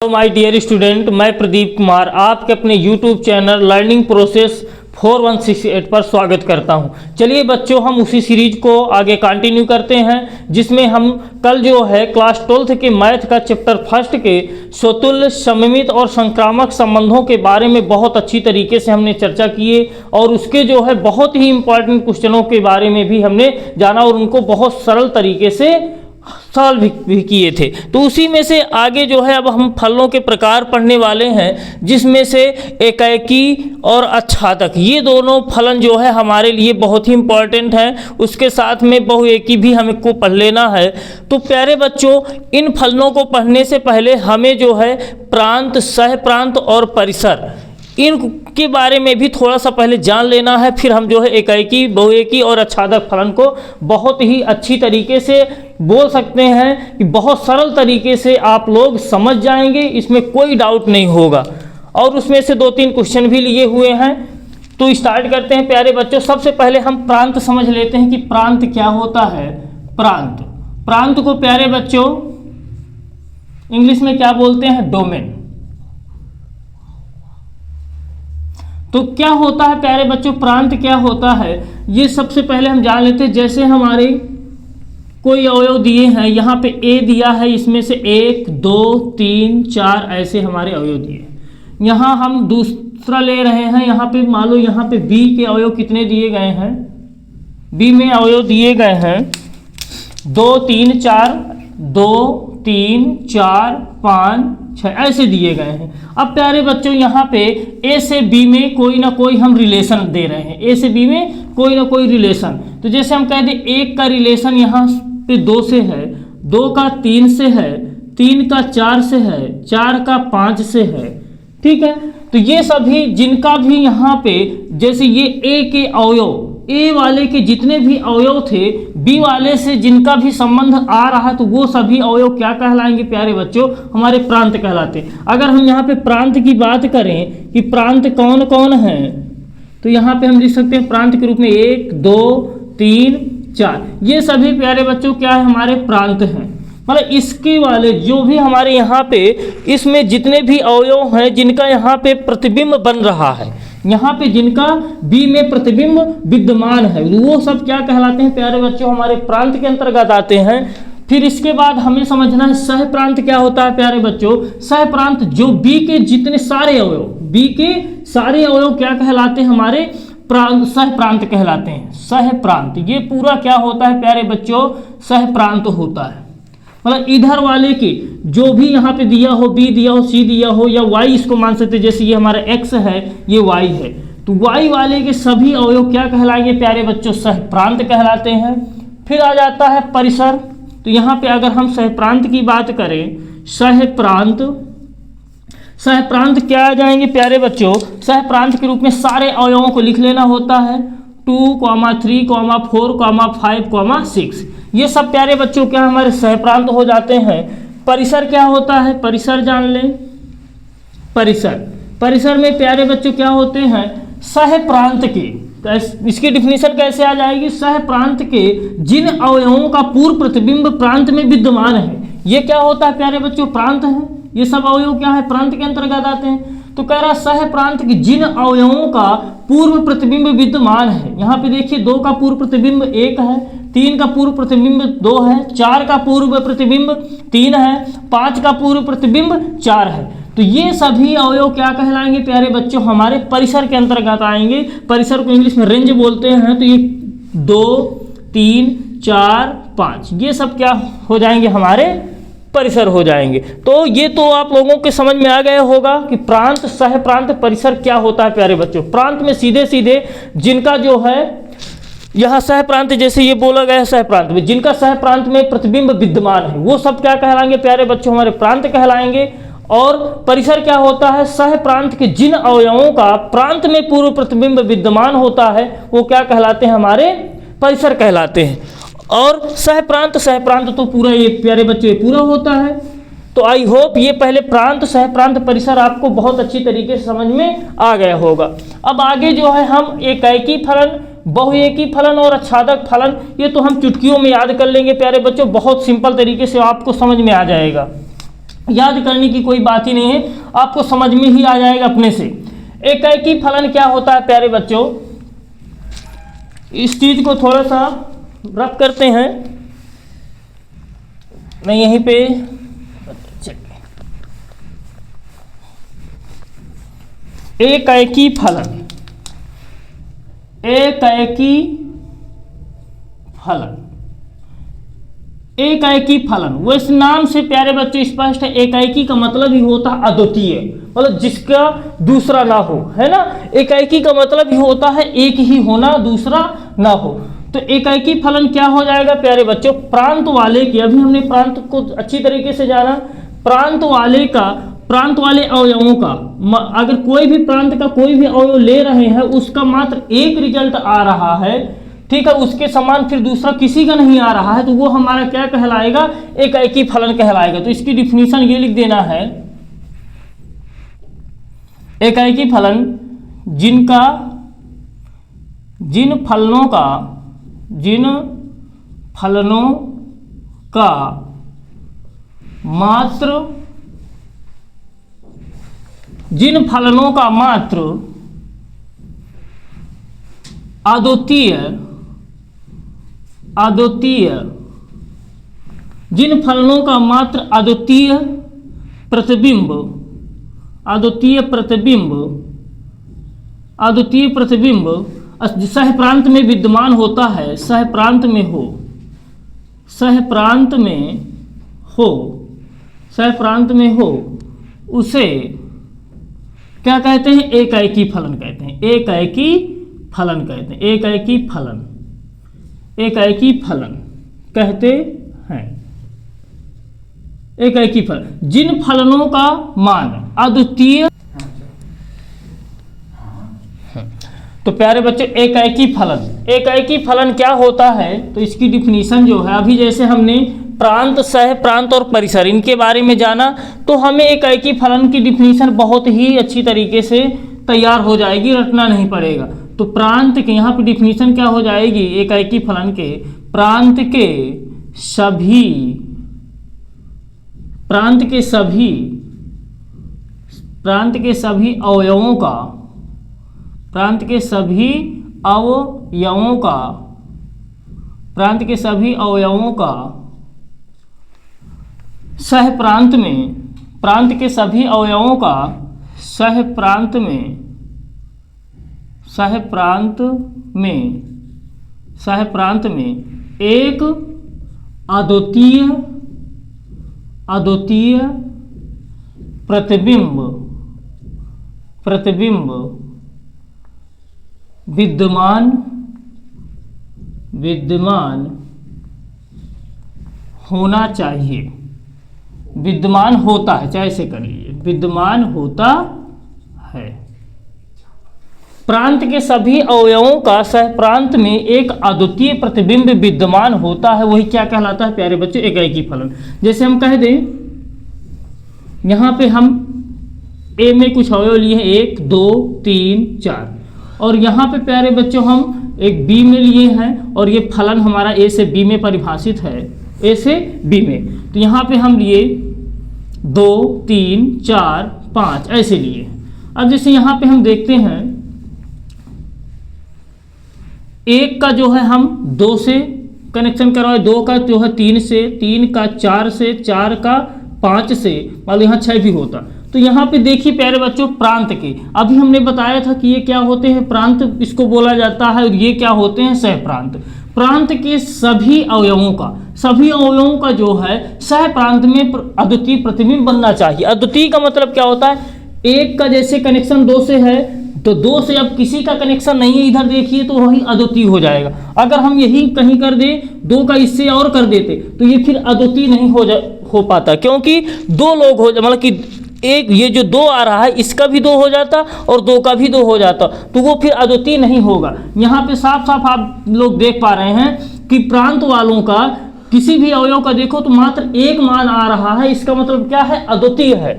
Hello my dear student, मैं प्रदीप कुमार आपके अपने यूट्यूब चैनल लर्निंग प्रोसेस 4168 पर स्वागत करता हूं। चलिए बच्चों, हम उसी सीरीज को आगे कंटिन्यू करते हैं जिसमें हम कल जो है क्लास 12th के मैथ का चैप्टर फर्स्ट के स्वतुल्य, सममित और संक्रामक संबंधों के बारे में बहुत अच्छी तरीके से हमने चर्चा की और उसके जो है बहुत ही इंपॉर्टेंट क्वेश्चनों के बारे में भी हमने जाना और उनको बहुत सरल तरीके से सॉल्व भी किए थे। तो उसी में से आगे जो है अब हम फलों के प्रकार पढ़ने वाले हैं, जिसमें से एकाएकी और अच्छादक, ये दोनों फलन जो है हमारे लिए बहुत ही इंपॉर्टेंट हैं। उसके साथ में बहुएकी भी हमको पढ़ लेना है। तो प्यारे बच्चों, इन फलनों को पढ़ने से पहले हमें जो है प्रांत, सहप्रांत और परिसर, इनके बारे में भी थोड़ा सा पहले जान लेना है। फिर हम जो है एकाएकी, बहुएकी और अच्छादक फलन को बहुत ही अच्छी तरीके से बोल सकते हैं कि बहुत सरल तरीके से आप लोग समझ जाएंगे, इसमें कोई डाउट नहीं होगा। और उसमें से 2-3 क्वेश्चन भी लिए हुए हैं। तो स्टार्ट करते हैं प्यारे बच्चों। सबसे पहले हम प्रांत समझ लेते हैं कि प्रांत क्या होता है। प्रांत को प्यारे बच्चों इंग्लिश में क्या बोलते हैं? डोमेन। तो क्या होता है प्यारे बच्चों, प्रांत क्या होता है, ये सबसे पहले हम जान लेते हैं। जैसे हमारे कोई अवयव दिए हैं, यहाँ पे ए दिया है, इसमें से 1, 2, 3, 4 ऐसे हमारे अवयव दिए। यहाँ हम दूसरा ले रहे हैं, यहाँ पे मान लो यहाँ पे बी के अवयव कितने दिए गए हैं? बी में अवयव दिए गए हैं 2, 3, 4, 2, 3, 4, 5, 6 ऐसे दिए गए हैं। अब प्यारे बच्चों यहाँ पे ए से बी में कोई ना कोई हम रिलेशन दे रहे हैं। ए से बी में कोई ना कोई रिलेशन। तो जैसे हम कह दें 1 का रिलेशन यहाँ पे 2 से है, 2 का 3 से है, 3 का 4 से है, 4 का 5 से है। ठीक है, तो ये सभी जिनका भी यहाँ पे, जैसे ये ए के अवयव, ए वाले के जितने भी अवयव थे, बी वाले से जिनका भी संबंध आ रहा, तो वो सभी अवयव क्या कहलाएंगे प्यारे बच्चों? हमारे प्रांत कहलाते हैं। अगर हम यहाँ पे प्रांत की बात करें कि प्रांत कौन कौन है, तो यहाँ पे हम लिख सकते हैं प्रांत के रूप में 1, 2, 3, 4, ये सभी प्यारे बच्चों क्या है? हमारे प्रांत हैं। मतलब इसके वाले जो भी हमारे यहाँ पे, इसमें जितने भी अवयव हैं जिनका यहाँ पे प्रतिबिंब बन रहा है, यहाँ पे जिनका बी में प्रतिबिंब विद्यमान है, वो सब क्या कहलाते हैं प्यारे बच्चों? हमारे प्रांत के अंतर्गत आते हैं। फिर इसके बाद हमें समझना है सहप्रांत क्या होता है प्यारे बच्चों। सहप्रांत जो बी के जितने सारे अवयव, बी के सारे अवयव क्या कहलाते हैं? हमारे सहप्रांत कहलाते हैं। सहप्रांत ये पूरा क्या होता है प्यारे बच्चों? सहप्रांत होता है। मतलब इधर वाले के जो भी यहाँ पे दिया हो, बी दिया हो, सी दिया हो, या वाई इसको मान सकते हैं। जैसे ये हमारा एक्स है, ये वाई है, तो वाई वाले के सभी अवयव क्या कहलाएंगे प्यारे बच्चों? सहप्रांत कहलाते हैं। फिर आ जाता है परिसर। तो यहाँ पे अगर हम सहप्रांत की बात करें, सहप्रांत क्या आ जाएंगे प्यारे बच्चों? सहप्रांत के रूप में सारे अवयवों को लिख लेना होता है। 2, 3, 4, 5, 6, ये सब प्यारे बच्चों क्या हमारे सहप्रांत हो जाते हैं। परिसर क्या होता है? परिसर जान लें। परिसर में प्यारे बच्चों क्या होते हैं? सहप्रांत के, इसकी डिफिनीशन कैसे आ जाएगी? सहप्रांत के जिन अवयवों का पूर्व प्रतिबिंब प्रांत में विद्यमान है, ये क्या होता है प्यारे बच्चों? प्रांत है। ये सब अवयव क्या है? प्रांत के अंतर्गत आते हैं। तो कह रहा सहप्रांत के जिन अवयवों का पूर्व प्रतिबिंब विद्यमान है, यहाँ पे देखिए 2 का पूर्व प्रतिबिंब 1 है, 3 का पूर्व प्रतिबिंब 2 है, 4 का पूर्व प्रतिबिंब 3 है, 5 का पूर्व प्रतिबिंब 4 है। तो ये सभी अवयव क्या कहलाएंगे प्यारे बच्चों? हमारे परिसर के अंतर्गत आएंगे। परिसर को इंग्लिश में रेंज बोलते हैं। तो ये 2, 3, 4, 5 ये सब क्या हो जाएंगे? हमारे परिसर हो जाएंगे। तो ये तो आप लोगों के समझ में आ गया होगा कि प्रांत, सहप्रांत, परिसर क्या होता है प्यारे बच्चों। प्रांत में सीधे सीधे जिनका जो है यहाँ सहप्रांत, जैसे ये बोला गया है सहप्रांत में जिनका सहप्रांत में प्रतिबिंब विद्यमान है, वो सब क्या कहलाएंगे प्यारे बच्चों? हमारे प्रांत कहलाएंगे। और परिसर क्या होता है? सहप्रांत के जिन अवयवों का प्रांत में पूर्व प्रतिबिंब विद्यमान होता है, वो क्या कहलाते हैं? हमारे परिसर कहलाते हैं। और सहप्रांत तो पूरा ये प्यारे बच्चे पूरा होता है। तो आई होप ये पहले प्रांत, सहप्रांत, परिसर आपको बहुत अच्छी तरीके से समझ में आ गया होगा। अब आगे जो है हम एकाएकी फलन, बहुएकी फलन और अच्छादक फलन, ये तो हम चुटकियों में याद कर लेंगे प्यारे बच्चों। बहुत सिंपल तरीके से आपको समझ में आ जाएगा। याद करने की कोई बात ही नहीं है, आपको समझ में ही आ जाएगा अपने से। एकाएकी फलन क्या होता है प्यारे बच्चों, इस चीज को थोड़ा सा रफ करते हैं। मैं यहीं पे एकाएकी फलन, एकाएकी फलन, एकाएकी फलन वो इस नाम से प्यारे बच्चों स्पष्ट है। एकाएकी का मतलब ही होता है अद्वितीय, मतलब जिसका दूसरा ना हो, है ना। एकाएकी का मतलब ही होता है एक ही होना, दूसरा ना हो। तो एकाएकी फलन क्या हो जाएगा प्यारे बच्चों, प्रांत वाले की, अभी हमने प्रांत को अच्छी तरीके से जाना, प्रांत वाले का, प्रांत वाले अवयवों का, अगर कोई भी प्रांत का कोई भी अवयव ले रहे हैं उसका मात्र एक रिजल्ट आ रहा है, ठीक है, उसके समान फिर दूसरा किसी का नहीं आ रहा है, तो वो हमारा क्या कहलाएगा, एकाएकी फलन कहलाएगा। तो इसकी डिफिनीशन ये लिख देना है, एकाएकी फलन जिनका, जिन फलनों का, जिन फलनों का मात्र, जिन फलनों का मात्र अद्वितीय, अद्वितीय, जिन फलनों का मात्र अद्वितीय प्रतिबिंब, अद्वितीय प्रतिबिंब, अद्वितीय प्रतिबिंब सह प्रांत में विद्यमान होता है, सह प्रांत में हो, सह प्रांत में हो, सह प्रांत में हो, उसे क्या कहते हैं, एकाएकी फलन कहते हैं, एकाएकी फलन कहते हैं, एकाएकी फलन, एकाएकी फलन कहते हैं। एकाएकी फलन जिन फलनों का मान अद्वितीय, तो प्यारे बच्चों एकाएकी फलन, एकाएकी फलन क्या होता है, तो इसकी डिफिनीशन जो है, अभी जैसे हमने प्रांत, सह प्रांत और परिसर इनके बारे में जाना, तो हमें एकाएकी फलन की डिफिनीशन बहुत ही अच्छी तरीके से तैयार हो जाएगी, रटना नहीं पड़ेगा। तो प्रांत के यहाँ पे डिफिनीशन क्या हो जाएगी एकाएकी फलन के, प्रांत के सभी, प्रांत के सभी, प्रांत के सभी अवयवों का, प्रांत के सभी अवयवों का, प्रांत के सभी अवयवों का सह प्रांत में, प्रांत के सभी अवयवों का सह प्रांत में, सह प्रांत में, सह प्रांत में एक अद्वितीय, अद्वितीय प्रतिबिंब, प्रतिबिंब विद्यमान, विद्यमान होना चाहिए, विद्यमान होता है, चाहे ऐसे कर लीजिए, विद्यमान होता है। प्रांत के सभी अवयवों का सह प्रांत में एक अद्वितीय प्रतिबिंब विद्यमान होता है, वही क्या कहलाता है प्यारे बच्चों, एकाएकी फलन। जैसे हम कह दें, यहां पे हम ए में कुछ अवयव लिए हैं, 1 2 3 4, और यहाँ पे प्यारे बच्चों हम एक बी में लिए हैं, और ये फलन हमारा ए से बी में परिभाषित है, ए से बी में। तो यहाँ पे हम लिए 2 3 4 5 ऐसे लिए। अब जैसे यहाँ पे हम देखते हैं, एक का जो है हम 2 से कनेक्शन करवाए, 2 का जो है 3 से, 3 का 4 से, 4 का 5 से, मतलब यहाँ 6 भी होता। तो यहाँ पे देखिए प्यारे बच्चों, प्रांत के, अभी हमने बताया था कि ये क्या होते हैं, प्रांत इसको बोला जाता है, और ये क्या होते हैं, सह प्रांत। प्रांत के सभी अवयवों का, सभी अवयवों का जो है सह प्रांत में अद्वितीय प्रतिबिंब बनना चाहिए। अद्वितीय का मतलब क्या होता है, एक का जैसे कनेक्शन 2 से है, तो 2 से अब किसी का कनेक्शन नहीं है, इधर देखिए, तो वही अद्वितीय हो जाएगा। अगर हम यही कहीं कर दें, 2 का इससे और कर देते, तो ये फिर अद्वितीय नहीं हो पाता, क्योंकि 2 लोग हो, मतलब कि एक ये जो 2 आ रहा है इसका भी 2 हो जाता और 2 का भी 2 हो जाता, तो वो फिर अद्वितीय नहीं होगा। यहाँ पे साफ साफ आप लोग देख पा रहे हैं कि प्रांत वालों का किसी भी अवयव का देखो तो मात्र एक मान आ रहा है, इसका मतलब क्या है, अद्वितीय है।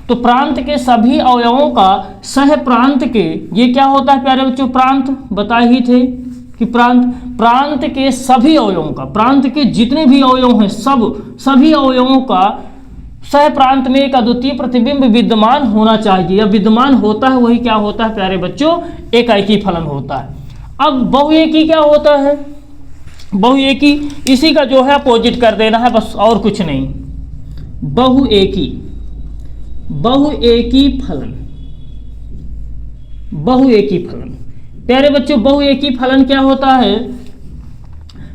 तो प्रांत के सभी अवयवों का सह प्रांत के, ये क्या होता है प्यारे बच्चों, प्रांत बताए ही थे कि प्रांत के सभी अवयवों का, प्रांत के जितने भी अवयव हैं सभी अवयवों का सह प्रांत में एक अद्वितीय प्रतिबिंब विद्यमान होना चाहिए, या विद्यमान होता है वही क्या होता है प्यारे बच्चों, एकाएकी फलन होता है। अब बहुएकी क्या होता है, बहुएकी इसी का जो है अपोजिट कर देना है बस, और कुछ नहीं। बहुएकी, बहुएकी फलन, बहुएकी फलन प्यारे बच्चों, बहुएकी फलन क्या होता है,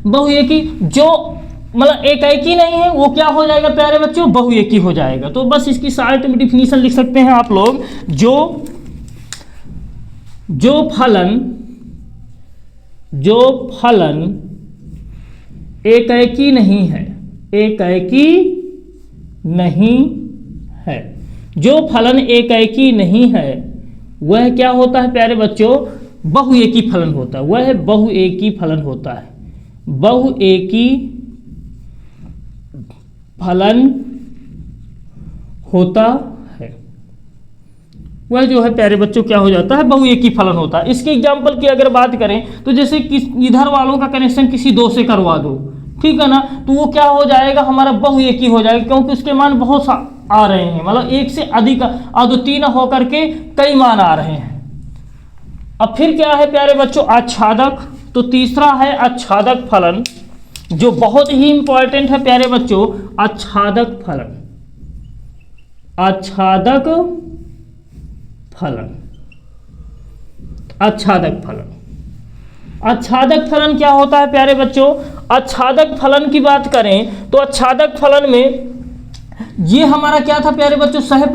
बहुएकी जो मतलब एकाएकी नहीं है वो क्या हो जाएगा प्यारे बच्चों, बहुएकी हो जाएगा। तो बस इसकी साइड में डिफिनीशन लिख सकते हैं आप लोग, जो फलन एकाएकी नहीं है, एकाएकी नहीं है, जो फलन एकाएकी नहीं है वह क्या होता है प्यारे बच्चों, बहुएकी फलन होता है, वह बहुएकी फलन होता है, बहुएकी फलन होता है, वह जो है प्यारे बच्चों क्या हो जाता है, बहुएकी फलन होता है। इसके एग्जाम्पल की अगर बात करें तो जैसे इधर वालों का कनेक्शन किसी दो से करवा दो, ठीक है ना, तो वो क्या हो जाएगा हमारा, बहुएकी हो जाएगा, क्योंकि उसके मान बहुत आ रहे हैं, मतलब एक से अधिक अद्वितीय न होकर के कई मान आ रहे हैं। अब फिर क्या है प्यारे बच्चों, आच्छादक। तो तीसरा है आच्छादक फलन, जो बहुत ही इंपॉर्टेंट है प्यारे बच्चों, आच्छादक फलन, आच्छादक फलन, आच्छादक फलन। आच्छादक फलन क्या होता है प्यारे बच्चों, आच्छादक फलन की बात करें तो आच्छादक फलन में ये हमारा क्या था प्यारे बच्चों, सह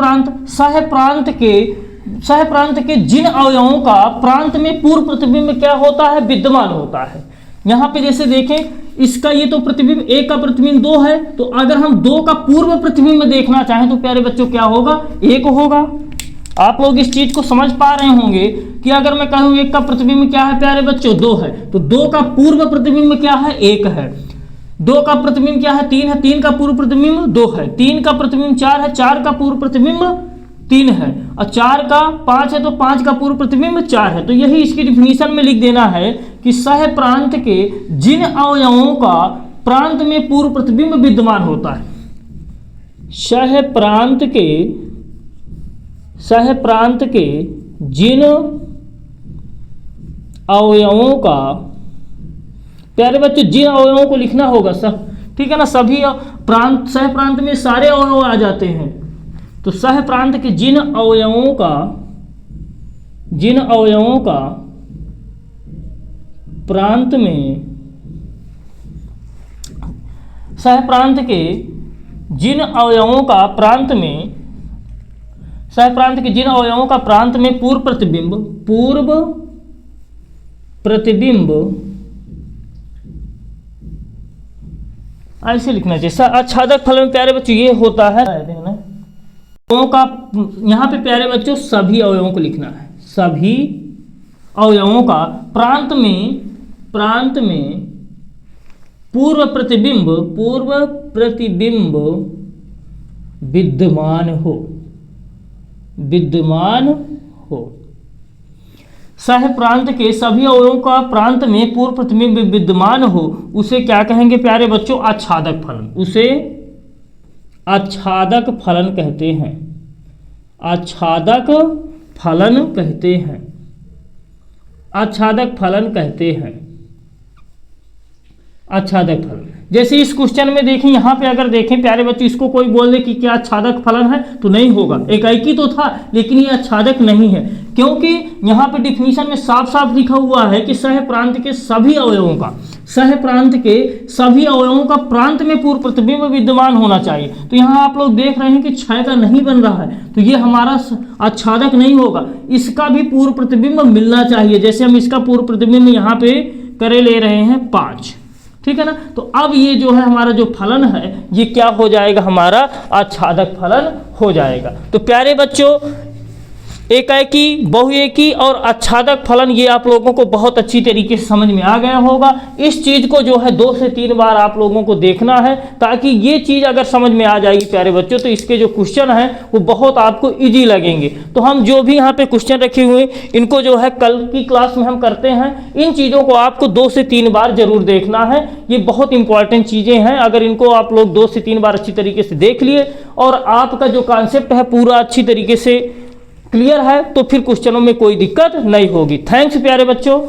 प्रांत के जिन अवयवों का प्रांत में पूर्व प्रतिबिंब क्या होता है, विद्यमान होता है। यहाँ पे जैसे देखें इसका ये तो प्रतिबिंब, एक का प्रतिबिंब दो है, तो अगर हम दो का पूर्व प्रतिबिंब देखना चाहें तो प्यारे बच्चों क्या होगा, एक होगा। आप लोग इस चीज को समझ पा रहे होंगे कि अगर मैं कहूँ एक का प्रतिबिंब क्या है प्यारे बच्चों, दो है, तो दो का पूर्व प्रतिबिंब क्या है, एक है। दो का प्रतिबिंब क्या है, तीन है, तीन का पूर्व प्रतिबिंब दो है। तीन का प्रतिबिंब चार है, चार का पूर्व प्रतिबिंब तीन है। और चार का पांच है तो पांच का पूर्व प्रतिबिंब चार है। तो यही इसकी डिफिनीशन में लिख देना है कि सह प्रांत के जिन अवयवों का प्रांत में पूर्व प्रतिबिंब विद्यमान होता है, सह प्रांत के जिन अवयवों का, प्यारे बच्चों जिन अवयवों को लिखना होगा सब, ठीक है ना, सभी प्रांत, सह प्रांत में सारे अवयव आ जाते हैं। तो सह प्रांत के जिन अवयवों का प्रांत में, सह प्रांत के जिन अवयवों का प्रांत में, सह प्रांत के जिन अवयवों का प्रांत में पूर्व प्रतिबिंब ऐसे लिखना चाहिए। आच्छादक फलन में प्यारे बच्चों ये होता है का, यहाँ पे प्यारे बच्चों सभी अवयवों को लिखना है, सभी अवयवों का प्रांत में पूर्व प्रतिबिंब विद्यमान हो। सह प्रांत के सभी अवयवों का प्रांत में पूर्व प्रतिबिंब विद्यमान हो, उसे क्या कहेंगे प्यारे बच्चों, आच्छादक फलन। उसे आच्छादक फलन कहते हैं, आच्छादक फलन कहते हैं, आच्छादक फलन कहते हैं, आच्छादक फलन। जैसे इस क्वेश्चन में देखें, यहाँ पे अगर देखें प्यारे बच्चों, इसको कोई बोल दे कि क्या आच्छादक फलन है तो नहीं होगा, एकाएकी तो था लेकिन ये आच्छादक नहीं है, क्योंकि यहाँ पे डिफिनीशन में साफ साफ लिखा हुआ है कि सह प्रांत के सभी अवयवों का, सह प्रांत के सभी अवयवों का प्रांत में पूर्व प्रतिबिंब विद्यमान होना चाहिए। तो यहाँ आप लोग देख रहे हैं कि 6 का नहीं बन रहा है, तो ये हमारा आच्छादक नहीं होगा, इसका भी पूर्व प्रतिबिंब मिलना चाहिए। जैसे हम इसका पूर्व प्रतिबिंब यहाँ पे करे ले रहे हैं 5, ठीक है ना। तो अब ये जो है हमारा जो फलन है ये क्या हो जाएगा, हमारा आच्छादक फलन हो जाएगा। तो प्यारे बच्चों एकाएकी, बहुएकी और आच्छादक फलन, ये आप लोगों को बहुत अच्छी तरीके से समझ में आ गया होगा। इस चीज़ को जो है 2 से 3 बार आप लोगों को देखना है, ताकि ये चीज़ अगर समझ में आ जाएगी प्यारे बच्चों, तो इसके जो क्वेश्चन हैं वो बहुत आपको ईजी लगेंगे। तो हम जो भी यहाँ पे क्वेश्चन रखे हुए इनको जो है कल की क्लास में हम करते हैं। इन चीज़ों को आपको 2 से 3 बार जरूर देखना है, ये बहुत इंपॉर्टेंट चीज़ें हैं। अगर इनको आप लोग 2 से 3 बार अच्छी तरीके से देख लिए और आपका जो कॉन्सेप्ट है पूरा अच्छी तरीके से क्लियर है, तो फिर क्वेश्चनों में कोई दिक्कत नहीं होगी। थैंक्स प्यारे बच्चों।